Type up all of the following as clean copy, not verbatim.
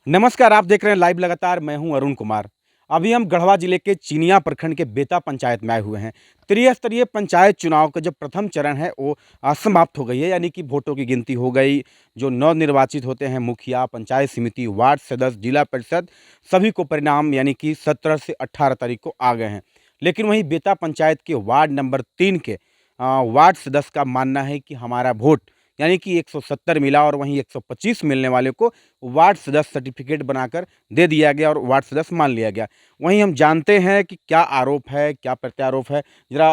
नमस्कार, आप देख रहे हैं लाइव लगातार। मैं हूं अरुण कुमार। अभी हम गढ़वा जिले के चिनिया प्रखंड के बेता पंचायत में आए हुए हैं। त्रिस्तरीय पंचायत चुनाव का जो प्रथम चरण है वो समाप्त हो गई है, यानी कि वोटों की गिनती हो गई। जो नवनिर्वाचित होते हैं मुखिया, पंचायत समिति, वार्ड सदस्य, जिला परिषद, सभी को परिणाम यानी कि 17 से 18 तारीख को आ गए हैं। लेकिन वहीं बेता पंचायत के वार्ड नंबर 3 के वार्ड सदस्य का मानना है कि हमारा वोट यानी कि 170 मिला और वहीं 125 मिलने वाले को वार्ड सदस्य सर्टिफिकेट बनाकर दे दिया गया और वार्ड सदस्य मान लिया गया। वहीं हम जानते हैं कि क्या आरोप है, क्या प्रत्यारोप है। ज़रा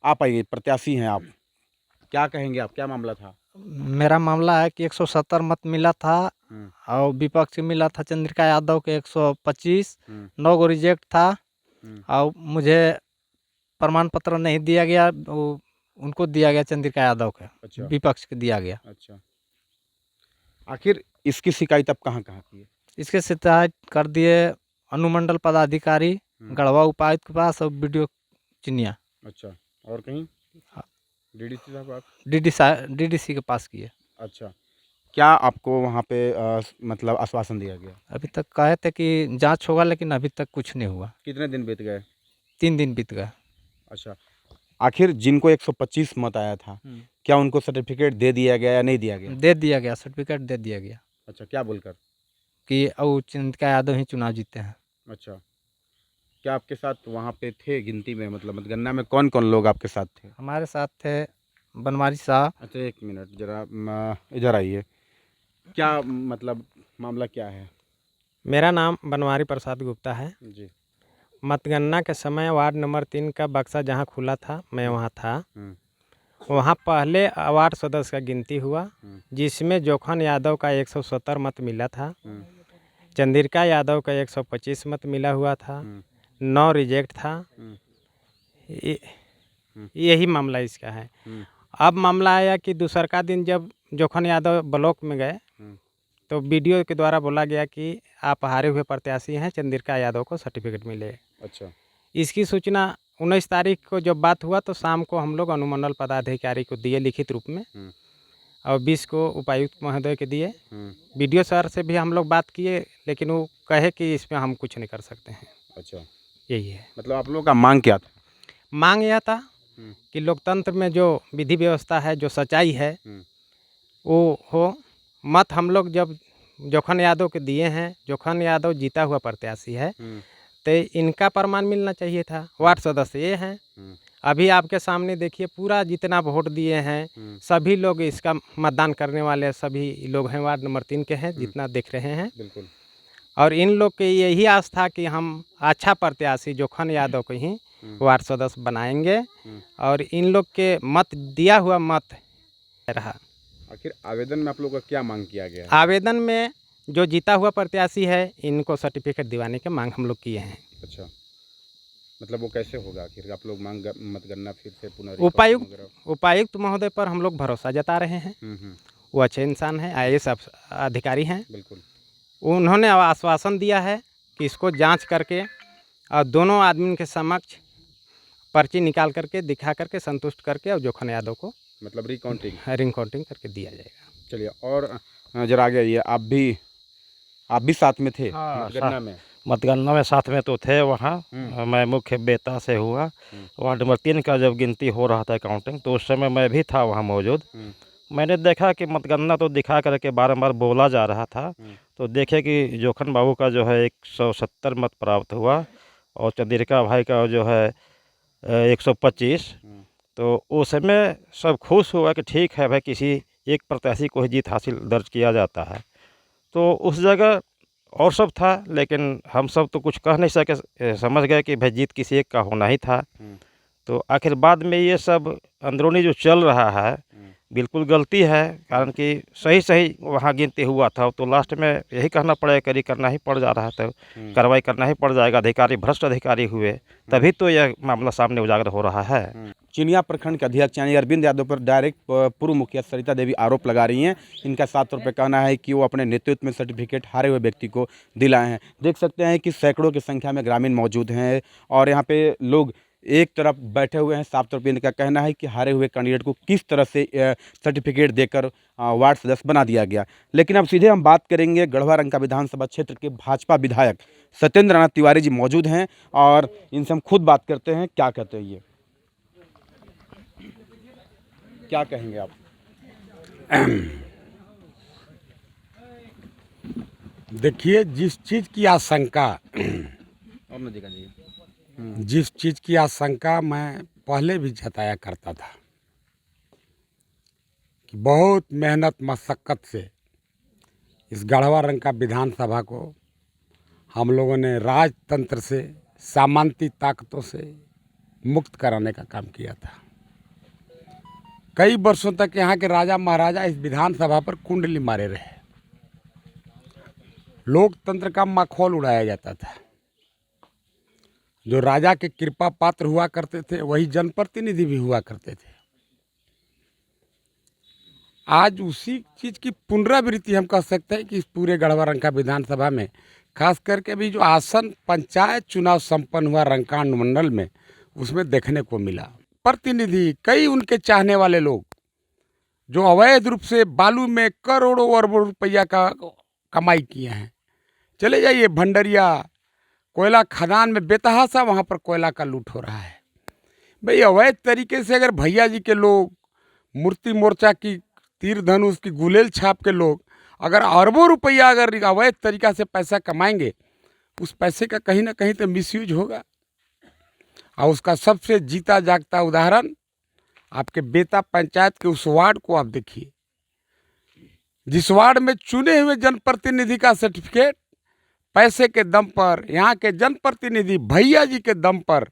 आप आइए, प्रत्याशी हैं आप, क्या कहेंगे आप, क्या मामला था? मेरा मामला है कि 170 मत मिला था हुँ, और विपक्ष में मिला था चंद्रिका यादव के 125। हुँ, 9 गो रिजेक्ट था हुँ। और मुझे प्रमाण पत्र नहीं दिया गया। वो उनको दिया गया, चंद्रिका यादव के अच्छा, विपक्ष के दिया गया। अच्छा। आखिर इसकी शिकायत आप कहाँ-कहाँ की है? इसके शिकायत कर दिए अनुमंडल पदाधिकारी हुँ, गढ़वा उपायुक्त के पास और बीडीओ चिनिया अच्छा। और कहीं? डीडीसी साहब आप? डीडीसी के पास किए। अच्छा। क्या आपको वहाँ पे मतलब आश्वासन दिया गया? अभी तक कहे थे कि जांच होगा, लेकिन अभी तक कुछ नहीं हुआ। कितने दिन बीत गए? 3 दिन बीत गए। अच्छा। आखिर जिनको 125 मत आया था, क्या उनको सर्टिफ़िकेट दे दिया गया या नहीं दिया गया? दे दिया गया, सर्टिफिकेट दे दिया गया अच्छा, क्या बोलकर? कि और चंद्रिका यादव ही चुनाव जीते हैं। अच्छा। क्या आपके साथ वहाँ पे थे गिनती में, मतलब मतगणना में कौन-कौन लोग आपके साथ थे? हमारे साथ थे बनवारी शाह। अच्छा, 1 मिनट ज़रा इधर आइए। क्या मतलब मामला क्या है? मेरा नाम बनवारी प्रसाद गुप्ता है। जी। मतगणना के समय वार्ड नंबर 3 का बक्सा जहां खुला था, मैं हुँ, वहां था। हुँ, वहां पहले वार्ड सदस्य का गिनती हुआ, हुँ, जिसमें जोखन यादव का 170 मत मिला था। हुँ, चंद्रिका यादव का 125 मत मिला हुआ था। हुँ, 9 रिजेक्ट था। हुँ, ये- हुँ, यही मामला इसका है। हुँ, अब मामला आया कि दूसरका दिन जब जोखन यादव ब्लॉक में गए, हुँ। तो बीडीओ के द्वारा बोला गया कि आप हारे हुए प्रत्याशी हैं, चंद्रिका यादव को सर्टिफिकेट मिले। अच्छा। इसकी सूचना 19 तारीख को जब बात हुआ तो शाम को हम लोग अनुमंडल पदाधिकारी को दिए लिखित रूप में, हुँ, और 20 को उपायुक्त महोदय के दिए। हुँ, बीडीओ सर से भी हम लोग बात किए, लेकिन वो कहे कि इसमें हम कुछ नहीं कर सकते हैं। अच्छा। यही है। मतलब आप लोगों का माँग क्या था? मांग यह था हुँ, कि लोकतंत्र में जो विधि व्यवस्था है, जो सच्चाई है, हुँ, वो हो। मत हम लोग जब जोखन यादव के दिए हैं, जोखन यादव जीता हुआ प्रत्याशी है, हुँ, तो इनका प्रमाण मिलना चाहिए था। हुँ, वार्ड सदस्य ये हैं। हुँ, अभी आपके सामने देखिए, पूरा जितना वोट दिए हैं, हुँ, सभी लोग इसका मतदान करने वाले सभी लोग हैं, वार्ड नंबर 3 के हैं, हुँ, जितना देख रहे हैं। बिल्कुल। और इन लोग के यही आस था कि हम अच्छा प्रत्याशी जोखन यादव को ही हुँ, वार्ड सदस्य बनाएंगे, हुँ। और इन लोग के मत दिया हुआ मत रहा। आखिर आवेदन में आप लोगों का क्या माँग किया गया है? आवेदन में जो जीता हुआ प्रत्याशी है, इनको सर्टिफिकेट दिवाने की मांग हम लोग किए हैं। अच्छा। मतलब वो कैसे होगा आखिर? आप लोग मतगणना फिर से पुनरीक्षण उपायुक्त वगैरह? उपायुक्त महोदय पर हम लोग भरोसा जता रहे हैं। हुँ, हुँ, वो अच्छे इंसान हैं, आईएएस अधिकारी हैं। बिल्कुल। उन्होंने आश्वासन दिया है कि इसको जांच करके और दोनों आदमी के समक्ष पर्ची निकाल करके दिखा करके संतुष्ट करके, और जोखन यादव को मतलब रिकाउंटिंग। रिंग काउंटिंग करके दिया जाएगा। चलिए, और ज़रा आगे आइए। आप भी साथ में थे हाँ, मतगणना में? मतगणना में साथ में तो थे वहाँ। हुँ, मैं मुख्य बेता से हुआ। हुँ, वार्ड नंबर 3 का जब गिनती हो रहा था काउंटिंग, तो उस समय मैं भी था वहाँ मौजूद। हुँ, मैंने देखा कि मतगणना तो दिखा करके बारंबार बोला जा रहा था। हुँ, तो देखे कि जोखन बाबू का जो है 170 मत प्राप्त हुआ और चंद्रिका भाई का जो है 125। हुँ, तो उस समय सब खुश हुआ कि ठीक है भाई, किसी एक प्रत्याशी को ही जीत हासिल दर्ज किया जाता है। तो उस जगह और सब था, लेकिन हम सब तो कुछ कह नहीं सके। समझ गए कि भाई जीत किसी एक का होना ही था। हुँ, तो आखिर बाद में ये सब अंदरूनी जो चल रहा है, हुँ, बिल्कुल गलती है। कारण कि सही सही वहाँ गिनती हुआ था, तो लास्ट में यही कहना पड़ेगा कि करना ही पड़ जा रहा था, हुँ, कार्रवाई करना ही पड़ जाएगा। अधिकारी भ्रष्ट अधिकारी हुए, तभी तो यह मामला सामने उजागर हो रहा है। हुँ। चिनिया प्रखंड के अध्यक्ष यानी अरविंद यादव पर डायरेक्ट पूर्व मुखिया सरिता देवी आरोप लगा रही हैं। इनका साफ तौर पे कहना है कि वो अपने नेतृत्व में सर्टिफिकेट हारे हुए व्यक्ति को दिलाए हैं। देख सकते हैं कि सैकड़ों की संख्या में ग्रामीण मौजूद हैं और यहाँ पे लोग एक तरफ बैठे हुए हैं, साफ तौर पे इनका कहना है कि हारे हुए कैंडिडेट को किस तरह से सर्टिफिकेट देकर वार्ड सदस्य बना दिया गया। लेकिन अब सीधे हम बात करेंगे गढ़वा रंका विधानसभा क्षेत्र के भाजपा विधायक सत्येंद्र नाथ तिवारी जी मौजूद हैं और इनसे हम खुद बात करते हैं। क्या कहते हैं ये, क्या कहेंगे आप? देखिए, जिस चीज़ की आशंका और नदी का जी जिस चीज़ की आशंका मैं पहले भी जताया करता था कि बहुत मेहनत मशक्क़त से इस गढ़वा रंका विधानसभा को हम लोगों ने राजतंत्र से, सामंती ताकतों से मुक्त कराने का काम किया था। कई वर्षों तक यहाँ के राजा महाराजा इस विधानसभा पर कुंडली मारे रहे। लोकतंत्र का मखौल उड़ाया जाता था। जो राजा के कृपा पात्र हुआ करते थे वही जनप्रतिनिधि भी हुआ करते थे। आज उसी चीज़ की पुनरावृत्ति हम कह सकते हैं कि इस पूरे गढ़वा रंका विधानसभा में खास करके भी जो आसन पंचायत चुनाव संपन्न हुआ रंका मंडल में, उसमें देखने को मिला प्रतिनिधि, कई उनके चाहने वाले लोग जो अवैध रूप से बालू में करोड़ों अरबों रुपया का कमाई किए हैं। चले जाइए भंडरिया कोयला खदान में, बेतहासा वहाँ पर कोयला का लूट हो रहा है। भाई अवैध तरीके से अगर भैया जी के लोग, मूर्ति मोर्चा की तीर धनुष की गुलेल छाप के लोग अगर अरबों रुपया अगर अवैध तरीका से पैसा कमाएंगे, उस पैसे का कहीं ना कहीं तो मिसयूज होगा। और उसका सबसे जीता जागता उदाहरण आपके बेता पंचायत के उस वार्ड को आप देखिए, जिस वार्ड में चुने हुए जनप्रतिनिधि का सर्टिफिकेट पैसे के दम पर, यहाँ के जनप्रतिनिधि भैया जी के दम पर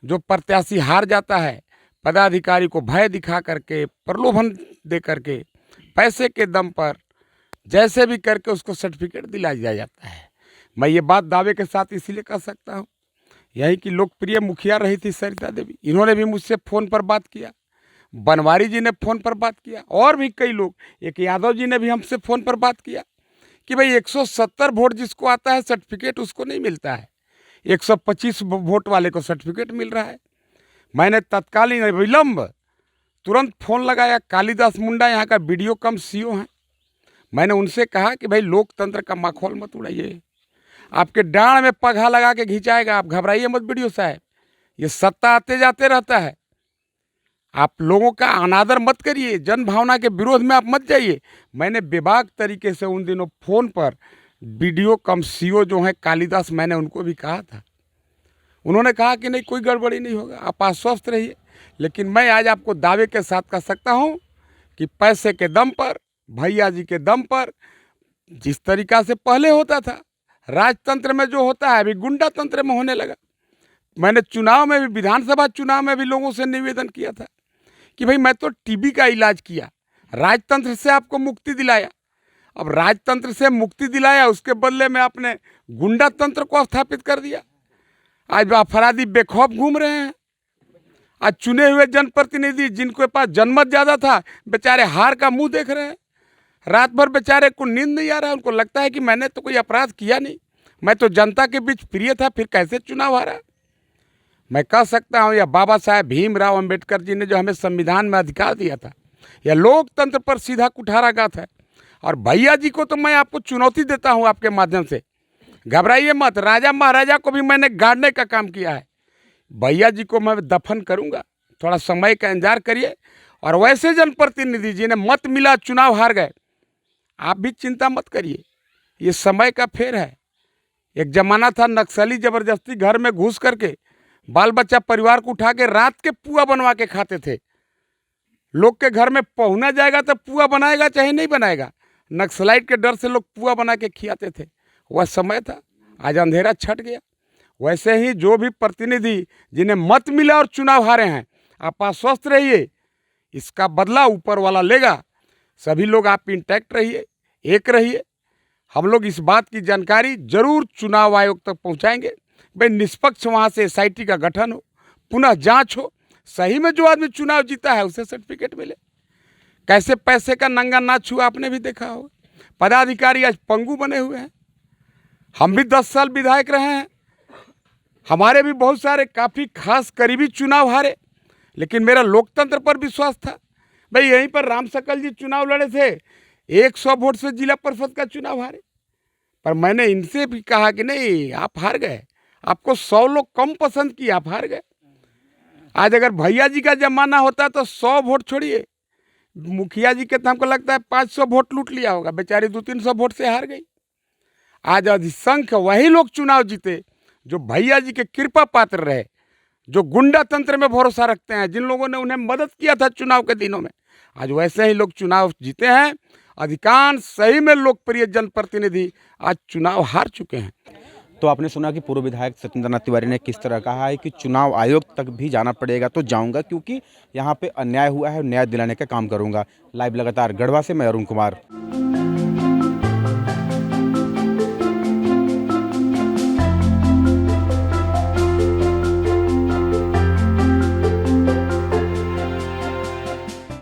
जो प्रत्याशी हार जाता है, पदाधिकारी को भय दिखा करके, प्रलोभन दे करके, पैसे के दम पर जैसे भी करके उसको सर्टिफिकेट दिला दिया जाता है। मैं ये बात दावे के साथ इसीलिए कह सकता हूँ, यही कि लोकप्रिय मुखिया रही थी सरिता देवी, इन्होंने भी मुझसे फ़ोन पर बात किया, बनवारी जी ने फ़ोन पर बात किया, और भी कई लोग, एक यादव जी ने भी हमसे फ़ोन पर बात किया कि भाई 170 वोट जिसको आता है सर्टिफिकेट उसको नहीं मिलता है, 125 वोट वाले को सर्टिफिकेट मिल रहा है। मैंने तत्कालीन विलंब तुरंत फ़ोन लगाया, कालीदास मुंडा यहाँ का वीडियो कम सीओ हैं, मैंने उनसे कहा कि भाई लोकतंत्र का माखौल मत उड़ाइए, आपके डांड में पगहा लगा के खिंचाएगा, आप घबराइए मत वीडियो साहब, ये सत्ता आते जाते रहता है, आप लोगों का अनादर मत करिए, जन भावना के विरोध में आप मत जाइए। मैंने बेबाक तरीके से उन दिनों फ़ोन पर वीडियो कम सीओ जो हैं कालीदास, मैंने उनको भी कहा था, उन्होंने कहा कि नहीं कोई गड़बड़ी नहीं होगा, आप आश्वस्त रहिए। लेकिन मैं आज आपको दावे के साथ कह सकता हूं कि पैसे के दम पर, भैया जी के दम पर, जिस तरीका से पहले होता था राजतंत्र में जो होता है अभी गुंडा तंत्र में होने लगा। मैंने चुनाव में भी, विधानसभा चुनाव में भी लोगों से निवेदन किया था कि भाई मैं तो टीबी का इलाज किया, राजतंत्र से आपको मुक्ति दिलाया, अब राजतंत्र से मुक्ति दिलाया उसके बदले में आपने गुंडा तंत्र को स्थापित कर दिया। आज अपराधी बेखौफ घूम रहे हैं। आज चुने हुए जनप्रतिनिधि जिनके पास जनमत ज़्यादा था, बेचारे हार का मुंह देख रहे हैं, रात भर बेचारे को नींद नहीं आ रहा है, उनको लगता है कि मैंने तो कोई अपराध किया नहीं, मैं तो जनता के बीच प्रिय था, फिर कैसे चुनाव हारा। मैं कह सकता हूँ यह बाबा साहेब भीमराव अंबेडकर जी ने जो हमें संविधान में अधिकार दिया था, यह लोकतंत्र पर सीधा कुठाराघात है। और भैया जी को तो मैं आपको चुनौती देता हूँ आपके माध्यम से, घबराइए मत, राजा महाराजा को भी मैंने गाड़ने का काम किया है, भैया जी को मैं दफन करूँगा, थोड़ा समय का इंतजार करिए। और वैसे जनप्रतिनिधि जिन्हें मत मिला, चुनाव हार गए, आप भी चिंता मत करिए, ये समय का फेर है। एक ज़माना था नक्सली ज़बरदस्ती घर में घुस करके बाल बच्चा परिवार को उठा के रात के पुआ बनवा के खाते थे। लोग के घर में पहुना जाएगा तो पुआ बनाएगा चाहे नहीं बनाएगा, नक्सलाइट के डर से लोग पुआ बना के खिलाते थे, वह समय था। आज अंधेरा छट गया। वैसे ही जो भी प्रतिनिधि जिन्हें मत मिला और चुनाव हारे हैं, आप आश्वस्त रहिए, इसका बदला ऊपर वाला लेगा। सभी लोग आप इंटैक्ट रहिए, एक रहिए। हम लोग इस बात की जानकारी जरूर चुनाव आयोग तक पहुंचाएंगे, भाई निष्पक्ष वहाँ से SIT का गठन हो, पुनः जांच हो, सही में जो आदमी चुनाव जीता है उसे सर्टिफिकेट मिले। कैसे पैसे का नंगा नाच हुआ आपने भी देखा होगा। पदाधिकारी आज पंगु बने हुए हैं। हम भी 10 साल विधायक रहे हैं, हमारे भी बहुत सारे काफ़ी खास करीबी चुनाव हारे, लेकिन मेरा लोकतंत्र पर विश्वास था। भाई यहीं पर राम सकल जी चुनाव लड़े थे, 100 वोट से जिला परिषद का चुनाव हारे, पर मैंने इनसे भी कहा कि नहीं, आप हार गए, आपको 100 लोग कम पसंद किए, आप हार गए। आज अगर भैया जी का जमाना होता तो 100 वोट छोड़िए, मुखिया जी के तो हमको लगता है 500 वोट लूट लिया होगा, बेचारी 200-300 वोट से हार गई। आज अधिसंख्य वही लोग चुनाव जीते जो भैया जी के कृपा पात्र रहे, जो गुंडा तंत्र में भरोसा रखते हैं, जिन लोगों ने उन्हें मदद किया था चुनाव के दिनों में, आज वैसे ही लोग चुनाव जीते हैं। अधिकांश सही में लोकप्रिय जनप्रतिनिधि आज चुनाव हार चुके हैं। तो आपने सुना कि पूर्व विधायक सत्येंद्र नाथ तिवारी ने किस तरह कहा है कि चुनाव आयोग तक भी जाना पड़ेगा तो जाऊंगा, क्योंकि यहाँ पे अन्याय हुआ है, न्याय दिलाने का काम करूंगा। लाइव लगातार गढ़वा से मैं अरुण कुमार।